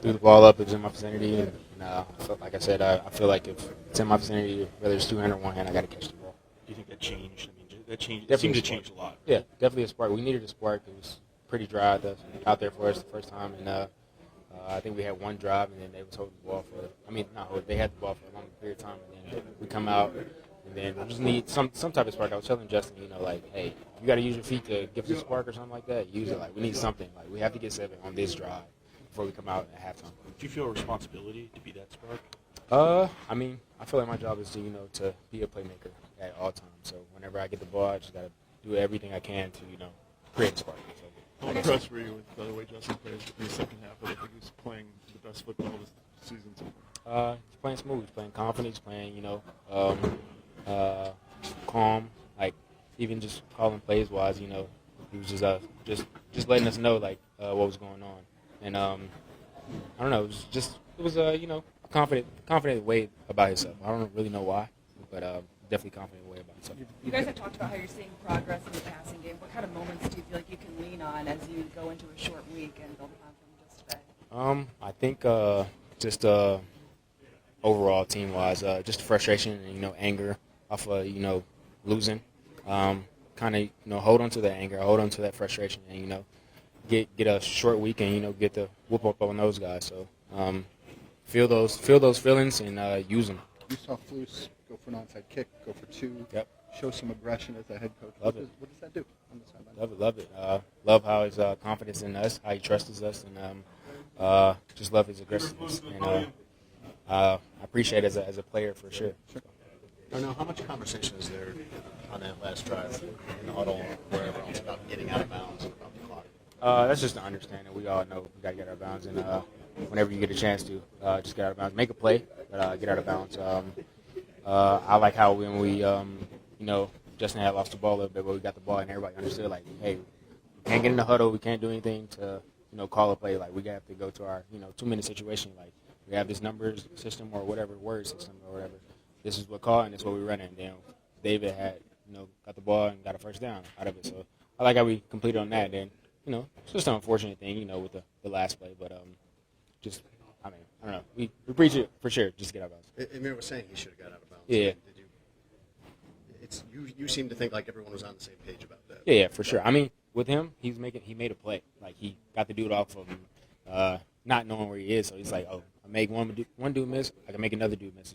threw the ball up. It was in my vicinity, and like I said, I feel like if it's in my vicinity, whether it's 200 or one hand, I got to catch the ball. Do you think that changed? I mean, that changed. Definitely It seemed to change a lot. Yeah, definitely a spark. We needed a spark. It was pretty dry out there for us the first time, and I think we had one drive, and then they was holding the ball they had the ball for a long period of time, and then we come out, and then we just need some type of spark. I was telling Justin, like, hey, you got to use your feet to give us a spark or something like that. Use it. Like, we need something. Like, we have to get 7 on this drive before we come out at halftime. Do you feel a responsibility to be that spark? I feel like my job is to be a playmaker at all times. So whenever I get the ball, I just got to do everything I can to, create a spark. So, How impressed were you with the way Justin played in the second half? I think he's playing the best football this season so far. He's playing smooth. He's playing confident. He's playing, calm. Like, even just calling plays wise, he was just letting us know like what was going on. And I don't know. It was a confident way about himself. I don't really know why, but definitely confident way about himself. You guys have talked about how you're seeing progress in the passing game. What kind of moments do you feel like you can lean on as you go into a short week and build upon from just today? I think just overall team-wise, just frustration and anger off of losing. Kind of hold on to that anger, hold on to that frustration, and get a short week and get the whoop up on those guys. So feel those feelings and use them. You saw Velus go for an onside kick, go for 2. Yep. Show some aggression as a head coach. Love it. What does that do on the sideline? Love it. Love how his confidence in us, how he trusts us, and just love his aggressiveness. And I appreciate it as a player for sure. Darnell, how much conversation is there on that last drive in the huddle or wherever else about getting out of bounds and about the clock? That's just an understanding. We all know we got to get out of bounds, and whenever you get a chance to, just get out of bounds. Make a play, but get out of bounds. I like how when we, Justin had lost the ball a little bit, but we got the ball, and everybody understood, like, hey, we can't get in the huddle. We can't do anything to, call a play. Like, we have to go to our, 2-minute situation. Like, we have this numbers system or whatever, word system or whatever. This is what call, and this is what we run in. Then David had, got the ball and got a first down out of it. So I like how we completed on that. Then, it's just an unfortunate thing, with the last play. But I don't know. We preach it for sure. Just get out of bounds. Amir was saying he should have got out of bounds. Yeah. You seem to think like everyone was on the same page about that. Yeah, for sure. I mean, with him, he made a play. Like, he got the dude off of him, not knowing where he is. So he's like, oh, I make one dude miss, I can make another dude miss.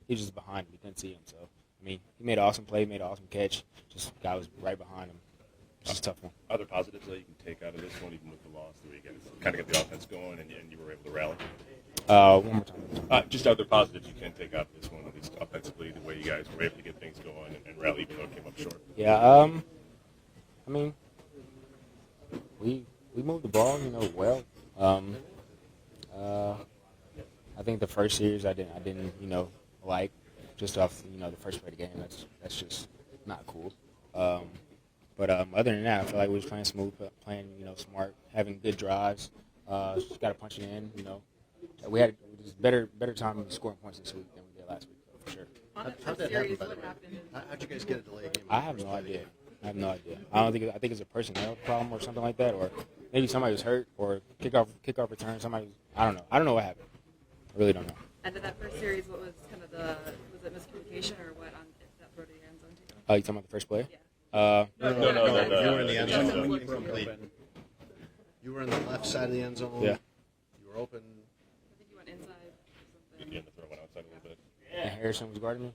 He's just behind him. We couldn't see him. So, I mean, he made an awesome play, made an awesome catch. Just guy was right behind him. It's just a tough one. Other positives that you can take out of this one, even with the loss the weekend, kind of get the offense going, and you were able to rally. One more time. Just other positives you can take out of this one, at least offensively, the way you guys were able to get things going and rally, even though it came up short. Yeah. I mean, we moved the ball, well. I think the first series I didn't like just off the first play of the game. That's just not cool. But other than that, I feel like we was playing smooth, playing smart, having good drives. Just got to punch it in. We had better time scoring points this week than we did last week, for sure. How'd that happen, by the way? How'd you guys get a delayed game? I have no idea. I think it's a personnel problem or something like that, or maybe somebody was hurt, or kickoff return. I don't know. I don't know what happened. I really don't know. And in that first series, what was kind of was it miscommunication or what on that throw to your end zone? You talking about the first play? Yeah. No. You were in the end zone. Incomplete. You were in the left side of the end zone. Yeah. You were open. I think you went inside or something. Yeah, the throw went outside a little bit. And Harrison was guarding me?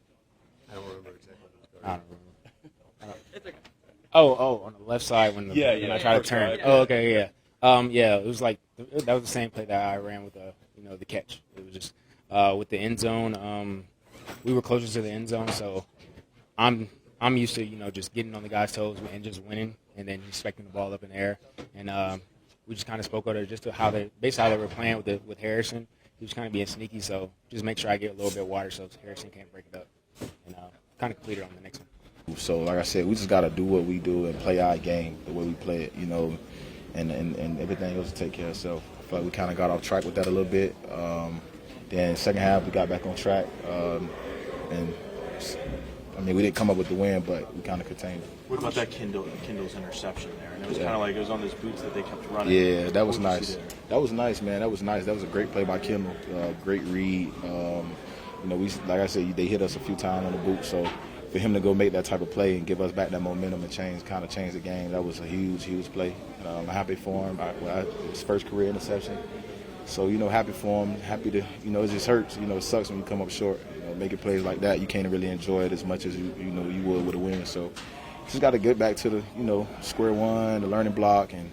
I don't remember exactly what was I going don't remember. It's okay. Oh, on the left side when I tried to turn. Drive. Oh, okay, yeah. Yeah, it was like that was the same play that I ran with the catch. It was just with the end zone. We were closer to the end zone, so I'm used to just getting on the guy's toes and just winning, and then expecting the ball up in the air. And we just kind of spoke over just to how they were playing with Harrison. He was kind of being sneaky, so just make sure I get a little bit of water so Harrison can't break it up, and kind of complete it on the next one. So, like I said, we just got to do what we do and play our game the way we play it, and everything else will take care of itself. I feel like we kind of got off track with that a little bit. Then second half, we got back on track, and I mean, we didn't come up with the win, but we kind of contained it. What about that Kindle's interception there? And it was kind of like it was on those boots that they kept running. Yeah, that was What did you nice. see there? That was nice, man. That was nice. That was a great play by Kendall. Great read. We like I said, they hit us a few times on the boot, so for him to go make that type of play and give us back that momentum and change the game, that was a huge play. I'm happy for him. His first career interception. So, happy for him. Happy to, it just hurts. It sucks when you come up short. Making plays like that, you can't really enjoy it as much as you would with a win. So, just got to get back to the, square one, the learning block, and,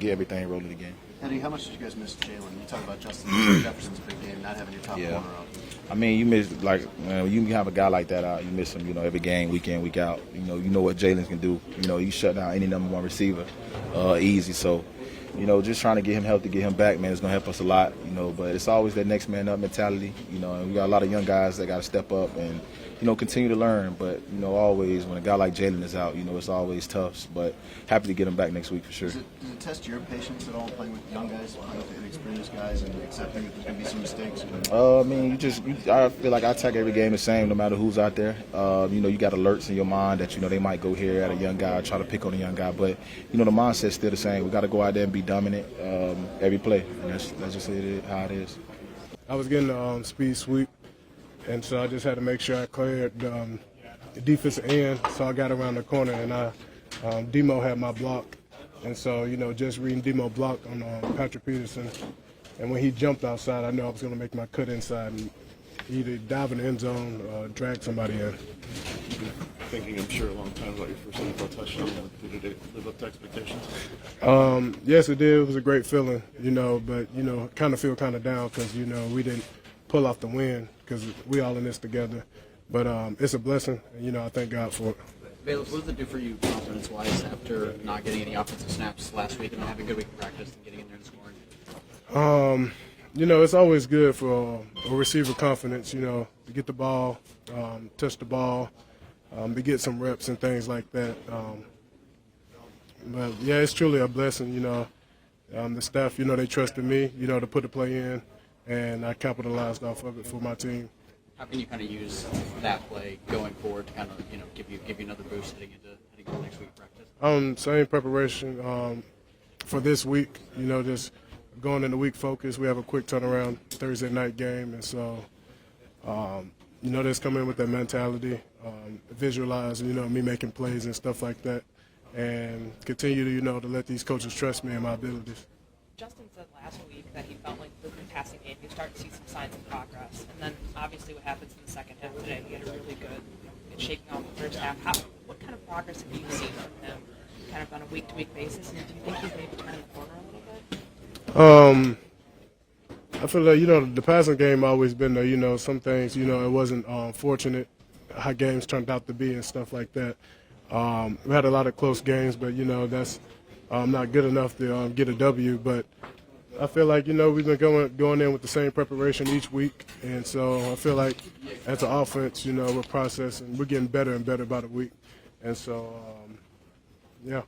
get everything rolling again. Eddie, how much did you guys miss Jalen? You talk about Justin Jefferson's big game, not having your top corner up. I mean, you miss, you have a guy like that out, you miss him, every game, week in, week out. You know what Jalen can do. You shut down any number one receiver easy. So, just trying to get him healthy, get him back, man, it's going to help us a lot, But it's always that next man up mentality, and we got a lot of young guys that got to step up and, continue to learn. But, always when a guy like Jalen is out, it's always tough. But happy to get him back next week for sure. Does it test your patience at all, playing with young guys, playing with inexperienced guys, and accepting that there's going to be some mistakes? I mean, I feel like I attack every game the same, no matter who's out there. You got alerts in your mind that they might go here at a young guy, try to pick on a young guy, but the mindset's still the same. We got to go out there and be dominant every play. And that's just how it is. I was getting speed sweep, and so I just had to make sure I cleared the defensive end. So I got around the corner, and Demo had my block, and so just reading Demo block on Patrick Peterson. And when he jumped outside, I knew I was going to make my cut inside and either dive in the end zone or drag somebody in. Thinking, I'm sure, a long time about your first NFL touchdown. Did it live up to expectations? Yes, it did. It was a great feeling, but, kind of feel kind of down because, we didn't pull off the win because we all in this together. But it's a blessing, and, I thank God for it. Velus, what does it do for you confidence-wise after not getting any offensive snaps last week and having a good week of practice and getting in there and scoring? It's always good for a receiver confidence, to get the ball, touch the ball, to get some reps and things like that. But, yeah, it's truly a blessing, the staff, they trusted me, to put the play in, and I capitalized off of it for my team. How can you kind of use that play going forward to kind of, give you another boost heading into next week practice? Same preparation for this week, just going into week focus. We have a quick turnaround Thursday night game, and so, just come in with that mentality, visualize, me making plays and stuff like that, and continue to, to let these coaches trust me and my abilities. Justin said last week that he felt like the passing game, you start to see some signs of progress. And then obviously what happens in the second half today, he had a really good shaking off the first half. What kind of progress have you seen from him kind of on a week-to-week basis? And do you think he's maybe turning the corner a little bit? I feel like, the passing game always been there. Some things, it wasn't fortunate how games turned out to be and stuff like that. We had a lot of close games, but, that's not good enough to get a W. But I feel like, we've been going in with the same preparation each week. And so I feel like as an offense, we're processing. We're getting better and better by the week. And so, yeah.